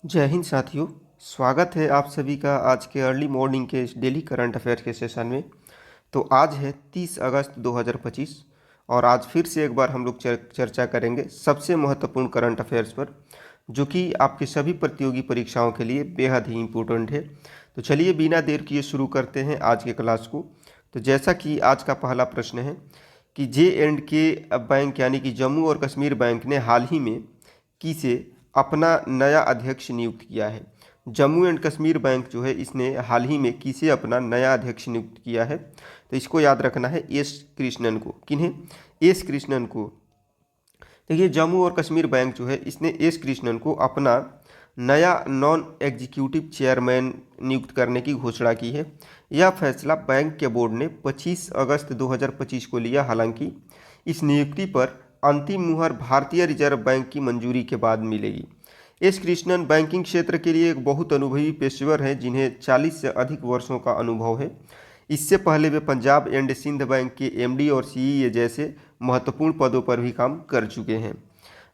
जय हिंद साथियों। स्वागत है आप सभी का आज के अर्ली मॉर्निंग के इस डेली करंट अफेयर के सेशन में। तो आज है 30 अगस्त 2025 और आज फिर से एक बार हम लोग चर्चा करेंगे सबसे महत्वपूर्ण करंट अफेयर्स पर, जो कि आपकी सभी प्रतियोगी परीक्षाओं के लिए बेहद ही इम्पोर्टेंट है। तो चलिए बिना देर किए शुरू करते हैं आज के क्लास को। तो जैसा कि आज का पहला प्रश्न है कि J&K बैंक यानी कि जम्मू और कश्मीर बैंक ने हाल ही में किसे अपना नया अध्यक्ष नियुक्त किया है। जम्मू एंड कश्मीर बैंक जो है इसने हाल ही में किसे अपना नया अध्यक्ष नियुक्त किया है। तो इसको याद रखना है एस कृष्णन को। किन्हें? एस कृष्णन को। देखिए जम्मू और कश्मीर बैंक जो है इसने एस कृष्णन को अपना नया नॉन एग्जीक्यूटिव चेयरमैन नियुक्त करने की घोषणा की है। यह फैसला बैंक के बोर्ड ने 25 अगस्त 2025 को लिया। हालांकि इस नियुक्ति पर अंतिम मुहर भारतीय रिजर्व बैंक की मंजूरी के बाद मिलेगी। एस कृष्णन बैंकिंग क्षेत्र के लिए एक बहुत अनुभवी पेशेवर हैं जिन्हें 40 से अधिक वर्षों का अनुभव है। इससे पहले वे पंजाब एंड सिंध बैंक के एमडी और सीईए जैसे महत्वपूर्ण पदों पर भी काम कर चुके हैं।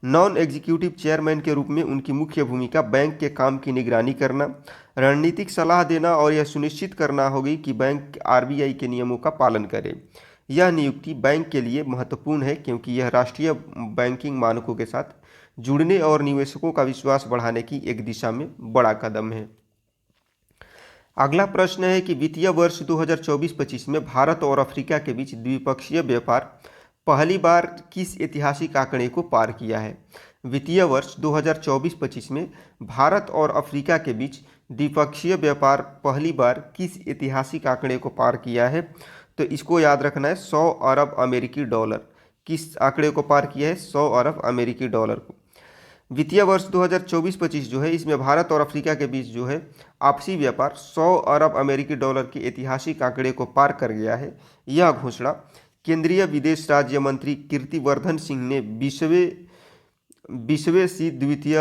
नॉन एग्जीक्यूटिव चेयरमैन के रूप में उनकी मुख्य भूमिका बैंक के काम की निगरानी करना, रणनीतिक सलाह देना और यह सुनिश्चित करना होगी कि बैंक आरबीआई के नियमों का पालन करे। यह नियुक्ति बैंक के लिए महत्वपूर्ण है क्योंकि यह राष्ट्रीय बैंकिंग मानकों के साथ जुड़ने और निवेशकों का विश्वास बढ़ाने की एक दिशा में बड़ा कदम है। अगला प्रश्न है कि वित्तीय वर्ष 2024-25 में भारत और अफ्रीका के बीच द्विपक्षीय व्यापार पहली बार किस ऐतिहासिक आंकड़े को पार किया है। वित्तीय वर्ष 2024-25 में भारत और अफ्रीका के बीच द्विपक्षीय व्यापार पहली बार किस ऐतिहासिक आंकड़े को पार किया है। तो इसको याद रखना है 100 अरब अमेरिकी डॉलर। किस आंकड़े को पार किया है? 100 अरब अमेरिकी डॉलर को। वित्तीय वर्ष 2024-25 जो है इसमें भारत और अफ्रीका के बीच जो है आपसी व्यापार 100 अरब अमेरिकी डॉलर के ऐतिहासिक आंकड़े को पार कर गया है। यह घोषणा केंद्रीय विदेश राज्य मंत्री कीर्तिवर्धन सिंह ने 20वें सी द्वितीय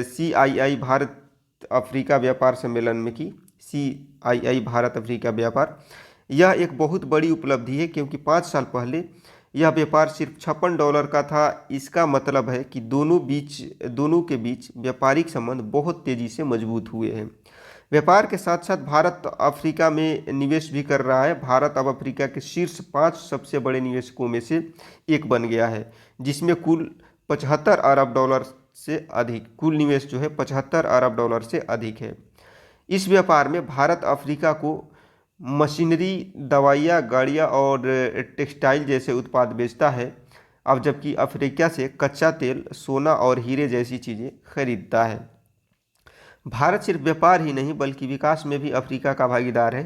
CII भारत अफ्रीका व्यापार सम्मेलन में की। CII भारत अफ्रीका व्यापार यह एक बहुत बड़ी उपलब्धि है क्योंकि 5 साल पहले यह व्यापार सिर्फ $56 का था। इसका मतलब है कि दोनों के बीच व्यापारिक संबंध बहुत तेजी से मजबूत हुए हैं। व्यापार के साथ साथ भारत अफ्रीका में निवेश भी कर रहा है। भारत अब अफ्रीका के शीर्ष 5 सबसे बड़े निवेशकों में से एक बन गया है, जिसमें कुल 75 अरब डॉलर से अधिक कुल निवेश जो है 75 अरब डॉलर से अधिक है। इस व्यापार में भारत अफ्रीका को मशीनरी, दवाइयाँ, गाड़ियाँ और टेक्सटाइल जैसे उत्पाद बेचता है, अब जबकि अफ्रीका से कच्चा तेल, सोना और हीरे जैसी चीज़ें खरीदता है। भारत सिर्फ व्यापार ही नहीं बल्कि विकास में भी अफ्रीका का भागीदार है।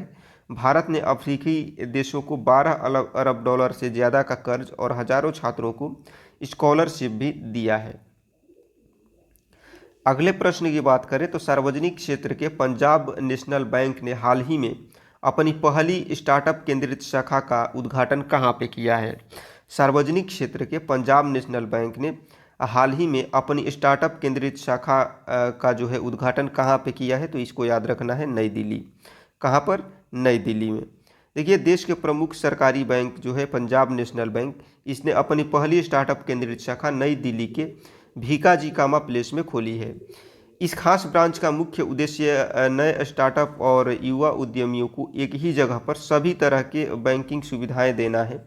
भारत ने अफ्रीकी देशों को 12 अरब डॉलर से ज़्यादा का कर्ज और हजारों छात्रों को स्कॉलरशिप भी दिया है। अगले प्रश्न की बात करें तो सार्वजनिक क्षेत्र के पंजाब नेशनल बैंक ने हाल ही में अपनी पहली स्टार्टअप केंद्रित शाखा का उद्घाटन कहाँ पे किया है। सार्वजनिक क्षेत्र के पंजाब नेशनल बैंक ने हाल ही में अपनी स्टार्टअप केंद्रित शाखा का जो है उद्घाटन कहाँ पे किया है। तो इसको याद रखना है नई दिल्ली। कहाँ पर? नई दिल्ली में। देखिए देश के प्रमुख सरकारी बैंक जो है पंजाब नेशनल बैंक, इसने अपनी पहली स्टार्टअप केंद्रित शाखा नई दिल्ली के भीकाजी कामा प्लेस में खोली है। इस खास ब्रांच का मुख्य उद्देश्य नए स्टार्टअप और युवा उद्यमियों को एक ही जगह पर सभी तरह के बैंकिंग सुविधाएं देना है।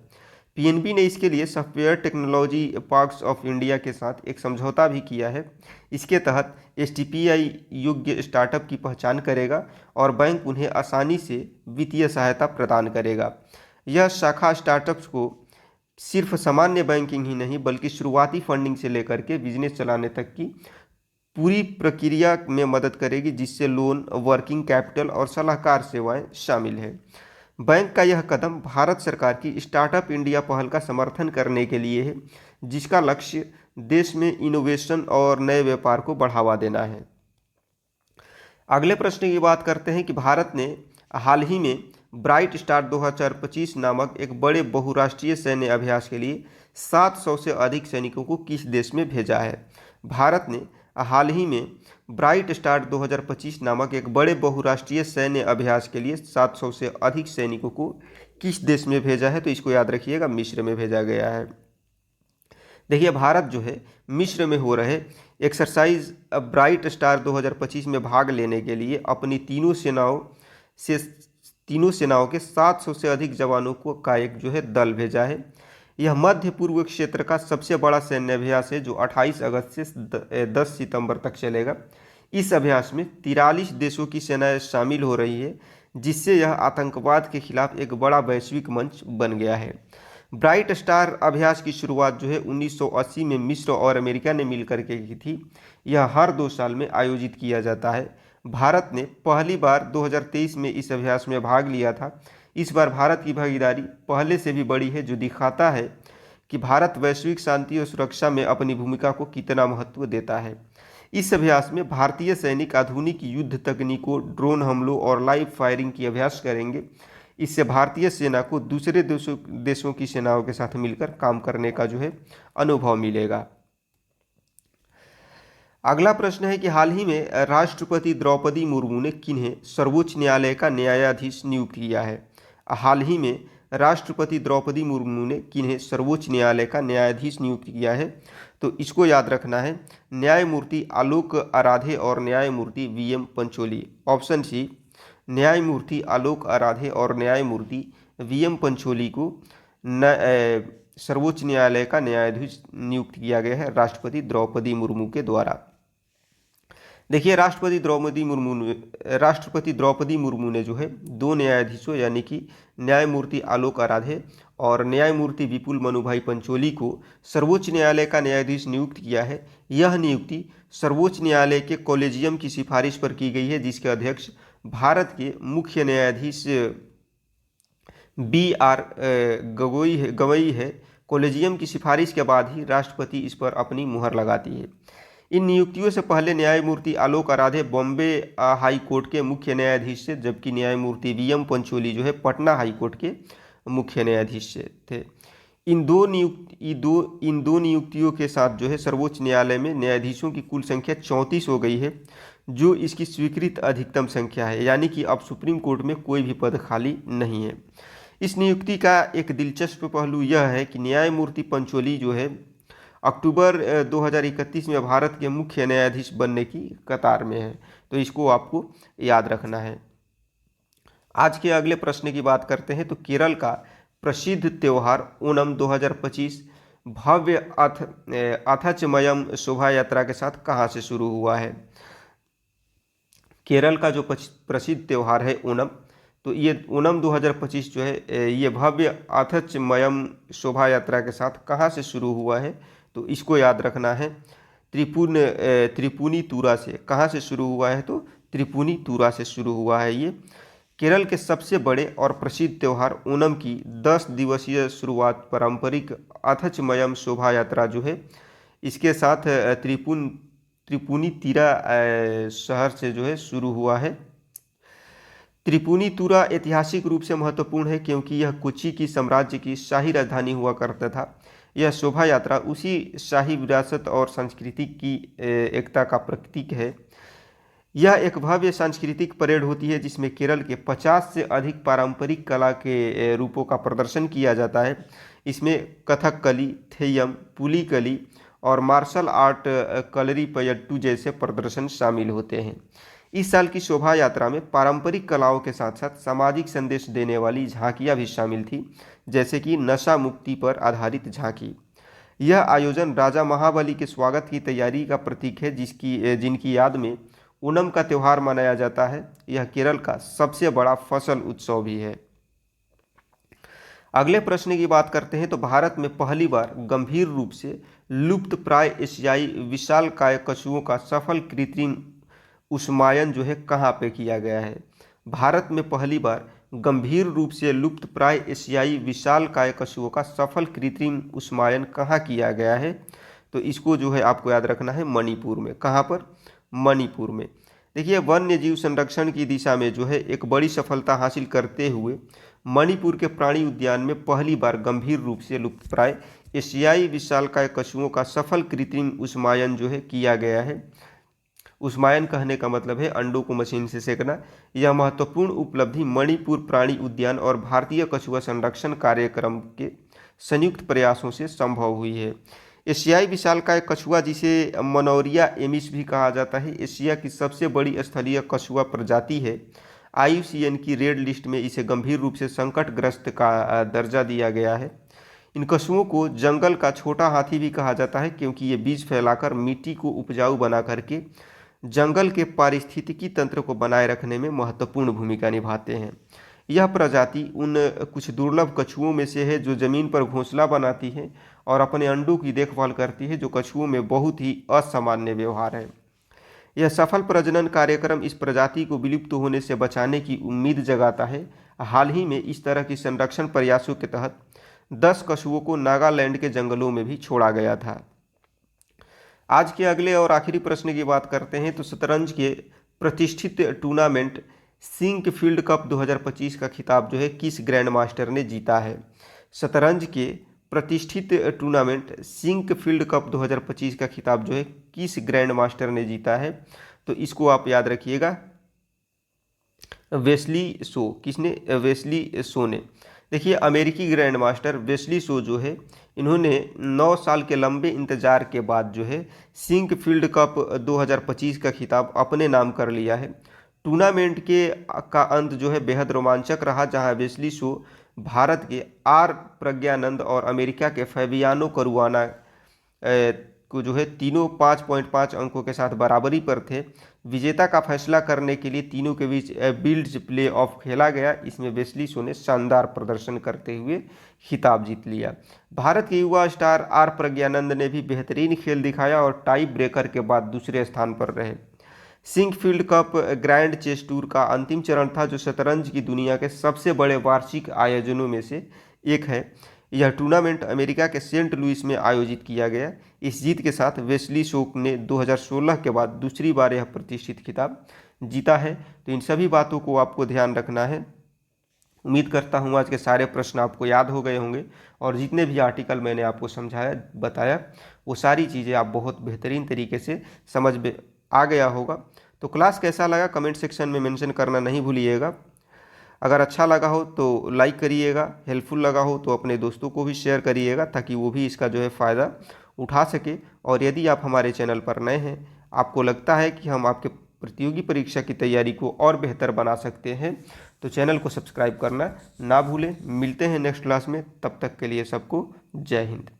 पीएनबी ने इसके लिए software technology parks of India के साथ एक समझौता भी किया है। इसके तहत एसटीपीआई योग्य स्टार्टअप की पहचान करेगा और बैंक उन्हें आसानी से वित्तीय सहायता प्रदान करेगा। यह शाखा स्टार्टअप्स को सिर्फ सामान्य बैंकिंग ही नहीं बल्कि शुरुआती फंडिंग से लेकर के बिजनेस चलाने तक की पूरी प्रक्रिया में मदद करेगी, जिससे लोन, वर्किंग कैपिटल और सलाहकार सेवाएं शामिल है। बैंक का यह कदम भारत सरकार की स्टार्टअप इंडिया पहल का समर्थन करने के लिए है, जिसका लक्ष्य देश में इनोवेशन और नए व्यापार को बढ़ावा देना है। अगले प्रश्न की बात करते हैं कि भारत ने हाल ही में ब्राइट स्टार 2025 नामक एक बड़े बहुराष्ट्रीय सैन्य अभ्यास के लिए 700 से अधिक सैनिकों को किस देश में भेजा है। भारत ने हाल ही में ब्राइट स्टार 2025 नामक एक बड़े बहुराष्ट्रीय सैन्य अभ्यास के लिए 700 से अधिक सैनिकों को किस देश में भेजा है। तो इसको याद रखिएगा, मिस्र में भेजा गया है। देखिए भारत जो है मिस्र में हो रहे एक्सरसाइज ब्राइट स्टार 2025 में भाग लेने के लिए अपनी से तीनों सेनाओं के 700 से अधिक जवानों का एक जो है दल भेजा है। यह मध्य पूर्व क्षेत्र का सबसे बड़ा सैन्य अभ्यास है जो 28 अगस्त से 10 सितंबर तक चलेगा। इस अभ्यास में 43 देशों की सेनाएं शामिल हो रही है, जिससे यह आतंकवाद के खिलाफ एक बड़ा वैश्विक मंच बन गया है। ब्राइट स्टार अभ्यास की शुरुआत जो है 1980 में मिस्र और अमेरिका ने मिलकर के की थी। यह हर 2 साल में आयोजित किया जाता है। भारत ने पहली बार 2023 में इस अभ्यास में भाग लिया था। इस बार भारत की भागीदारी पहले से भी बड़ी है, जो दिखाता है कि भारत वैश्विक शांति और सुरक्षा में अपनी भूमिका को कितना महत्व देता है। इस अभ्यास में भारतीय सैनिक आधुनिक युद्ध तकनीकों, ड्रोन हमलों और लाइव फायरिंग की अभ्यास करेंगे। इससे भारतीय सेना को दूसरे देशों की सेनाओं के साथ मिलकर काम करने का जो है अनुभव मिलेगा। अगला प्रश्न है कि हाल ही में राष्ट्रपति द्रौपदी मुर्मू ने किन्हें सर्वोच्च न्यायालय का न्यायाधीश नियुक्त किया है? हाल ही में राष्ट्रपति द्रौपदी मुर्मू ने किन्हें सर्वोच्च न्यायालय का न्यायाधीश नियुक्त किया है? तो इसको याद रखना है, न्यायमूर्ति आलोक आराधे और न्यायमूर्ति वीएम पंचोली। ऑप्शन सी, न्यायमूर्ति आलोक आराधे और न्यायमूर्ति वीएम पंचोली को सर्वोच्च न्यायालय का न्यायाधीश नियुक्त किया गया है राष्ट्रपति द्रौपदी मुर्मू के द्वारा। देखिए, राष्ट्रपति द्रौपदी मुर्मू ने जो है 2 न्यायाधीशों यानी कि न्यायमूर्ति आलोक आराधे और न्यायमूर्ति विपुल मनुभाई पंचोली को सर्वोच्च न्यायालय का न्यायाधीश नियुक्त किया है। यह नियुक्ति सर्वोच्च न्यायालय के कॉलेजियम की सिफारिश पर की गई है, जिसके अध्यक्ष भारत के मुख्य न्यायाधीश BR गवई है। कॉलेजियम की सिफारिश के बाद ही राष्ट्रपति इस पर अपनी मुहर लगाती है। इन नियुक्तियों से पहले न्यायमूर्ति आलोक आराधे बॉम्बे हाई कोर्ट के मुख्य न्यायाधीश थे, जबकि न्यायमूर्ति वीएम पंचोली जो है पटना हाई कोर्ट के मुख्य न्यायाधीश थे। इन दो नियुक्तियों के साथ जो है सर्वोच्च न्यायालय में न्यायाधीशों की कुल संख्या 34 हो गई है, जो इसकी स्वीकृत अधिकतम संख्या है, यानी कि अब सुप्रीम कोर्ट में कोई भी पद खाली नहीं है। इस नियुक्ति का एक दिलचस्प पहलू यह है कि न्यायमूर्ति पंचोली जो है अक्टूबर 2031 में भारत के मुख्य न्यायाधीश बनने की कतार में है, तो इसको आपको याद रखना है। आज के अगले प्रश्न की बात करते हैं, तो केरल का प्रसिद्ध त्यौहार ओणम 2025 भव्य अथचमयम शोभा यात्रा के साथ कहाँ से शुरू हुआ है? केरल का जो प्रसिद्ध त्यौहार है ओणम, तो ये ओणम 2025 जो है ये भव्य अथचमयम शोभा यात्रा के साथ कहाँ से शुरू हुआ है? तो इसको याद रखना है, त्रिपुनी तुरा से। कहाँ से शुरू हुआ है? तो त्रिपुनी तुरा से शुरू हुआ है। ये केरल के सबसे बड़े और प्रसिद्ध त्यौहार ओणम की 10 दिवसीय शुरुआत पारंपरिक अथचमयम शोभा यात्रा जो है इसके साथ त्रिपुनी तुरा शहर से जो है शुरू हुआ है। त्रिपुनी तुरा ऐतिहासिक रूप से महत्वपूर्ण है क्योंकि यह कोच्चि की साम्राज्य की शाही राजधानी हुआ करता था। यह शोभा यात्रा उसी शाही विरासत और संस्कृति की एकता का प्रतीक है। यह एक भव्य सांस्कृतिक परेड होती है जिसमें केरल के 50 से अधिक पारंपरिक कला के रूपों का प्रदर्शन किया जाता है। इसमें कथकली, थेयम, पुलिकली और मार्शल आर्ट कलरीपयट्टू जैसे प्रदर्शन शामिल होते हैं। इस साल की शोभा यात्रा में पारंपरिक कलाओं के साथ साथ सामाजिक संदेश देने वाली झांकियां भी शामिल थी, जैसे कि नशा मुक्ति पर आधारित झांकी। यह आयोजन राजा महाबली के स्वागत की तैयारी का प्रतीक है, जिनकी याद में ओणम का त्यौहार मनाया जाता है। यह केरल का सबसे बड़ा फसल उत्सव भी है। अगले प्रश्न की बात करते हैं, तो भारत में पहली बार गंभीर रूप से लुप्त प्राय एशियाई विशालकाय कछुओं का सफल कृत्रिम उष्मायन जो है कहाँ पे किया गया है? भारत में पहली बार गंभीर रूप से लुप्त प्राय एशियाई विशालकाय कछुओं का सफल कृत्रिम उष्मायन कहाँ किया गया है? तो इसको जो है आपको याद रखना है, मणिपुर में। कहाँ पर? मणिपुर में। देखिए, वन्य जीव संरक्षण की दिशा में जो है एक बड़ी सफलता हासिल करते हुए मणिपुर के प्राणी उद्यान में पहली बार गंभीर रूप से लुप्त प्राय एशियाई विशालकाय कछुओं का सफल कृत्रिम उष्मायन जो है किया गया है। उष्मायन कहने का मतलब है अंडों को मशीन से सेकना। यह महत्वपूर्ण उपलब्धि मणिपुर प्राणी उद्यान और भारतीय कछुआ संरक्षण कार्यक्रम के संयुक्त प्रयासों से संभव हुई है। एशियाई विशालकाय कछुआ, जिसे मनोरिया एमिस भी कहा जाता है, एशिया की सबसे बड़ी स्थलीय कछुआ प्रजाति है। IUCN की रेड लिस्ट में इसे गंभीर रूप से संकटग्रस्त का दर्जा दिया गया है। इन कछुओं को जंगल का छोटा हाथी भी कहा जाता है, क्योंकि ये बीज फैलाकर मिट्टी को उपजाऊ बना करके जंगल के पारिस्थितिकी तंत्र को बनाए रखने में महत्वपूर्ण भूमिका निभाते हैं। यह प्रजाति उन कुछ दुर्लभ कछुओं में से है जो जमीन पर घोंसला बनाती है और अपने अंडों की देखभाल करती है, जो कछुओं में बहुत ही असामान्य व्यवहार है। यह सफल प्रजनन कार्यक्रम इस प्रजाति को विलुप्त होने से बचाने की उम्मीद जगाता है। हाल ही में इस तरह की संरक्षण प्रयासों के तहत 10 कछुओं को नागालैंड के जंगलों में भी छोड़ा गया था। आज के अगले और आखिरी प्रश्न की बात करते हैं। तो शतरंज के प्रतिष्ठित टूर्नामेंट सिंकफील्ड कप 2025 का खिताब जो है किस ग्रैंड मास्टर ने जीता है? शतरंज के प्रतिष्ठित टूर्नामेंट सिंकफील्ड कप 2025 का खिताब जो है किस ग्रैंड मास्टर ने जीता है? तो इसको आप याद रखिएगा, वेस्ली सो। किसने? वेस्ली सो ने। देखिए, अमेरिकी ग्रैंड मास्टर वेस्ली सो जो है, इन्होंने 9 साल के लंबे इंतजार के बाद जो है सिंकफील्ड कप 2025 का खिताब अपने नाम कर लिया है। टूर्नामेंट का अंत जो है बेहद रोमांचक रहा, जहां वेस्ली सो भारत के आर प्रज्ञानंद और अमेरिका के फैबियानो करुआना को जो है तीनों 5.5 अंकों के साथ बराबरी पर थे। विजेता का फैसला करने के लिए तीनों के बीच बिल्ड्स प्ले ऑफ खेला गया। इसमें वेस्ली सो ने शानदार प्रदर्शन करते हुए खिताब जीत लिया। भारत के युवा स्टार आर प्रज्ञानंद ने भी बेहतरीन खेल दिखाया और टाई ब्रेकर के बाद दूसरे स्थान पर रहे। Sinquefield cup grand chess tour का अंतिम चरण था, जो शतरंज की दुनिया के सबसे बड़े वार्षिक आयोजनों में से एक है। यह टूर्नामेंट अमेरिका के सेंट लुइस में आयोजित किया गया। इस जीत के साथ वेस्ली सो ने 2016 के बाद दूसरी बार यह प्रतिष्ठित खिताब जीता है। तो इन सभी बातों को आपको ध्यान रखना है। उम्मीद करता हूँ आज के सारे प्रश्न आपको याद हो गए होंगे और जितने भी आर्टिकल मैंने आपको समझाया बताया वो सारी चीज़ें आप बहुत बेहतरीन तरीके से समझ में आ गया होगा। तो क्लास कैसा लगा कमेंट सेक्शन में मेंशन करना नहीं भूलिएगा। अगर अच्छा लगा हो तो लाइक करिएगा, हेल्पफुल लगा हो तो अपने दोस्तों को भी शेयर करिएगा, ताकि वो भी इसका जो है फ़ायदा उठा सके। और यदि आप हमारे चैनल पर नए हैं, आपको लगता है कि हम आपके प्रतियोगी परीक्षा की तैयारी को और बेहतर बना सकते हैं, तो चैनल को सब्सक्राइब करना ना भूलें। मिलते हैं नेक्स्ट क्लास में, तब तक के लिए सबको जय हिंद।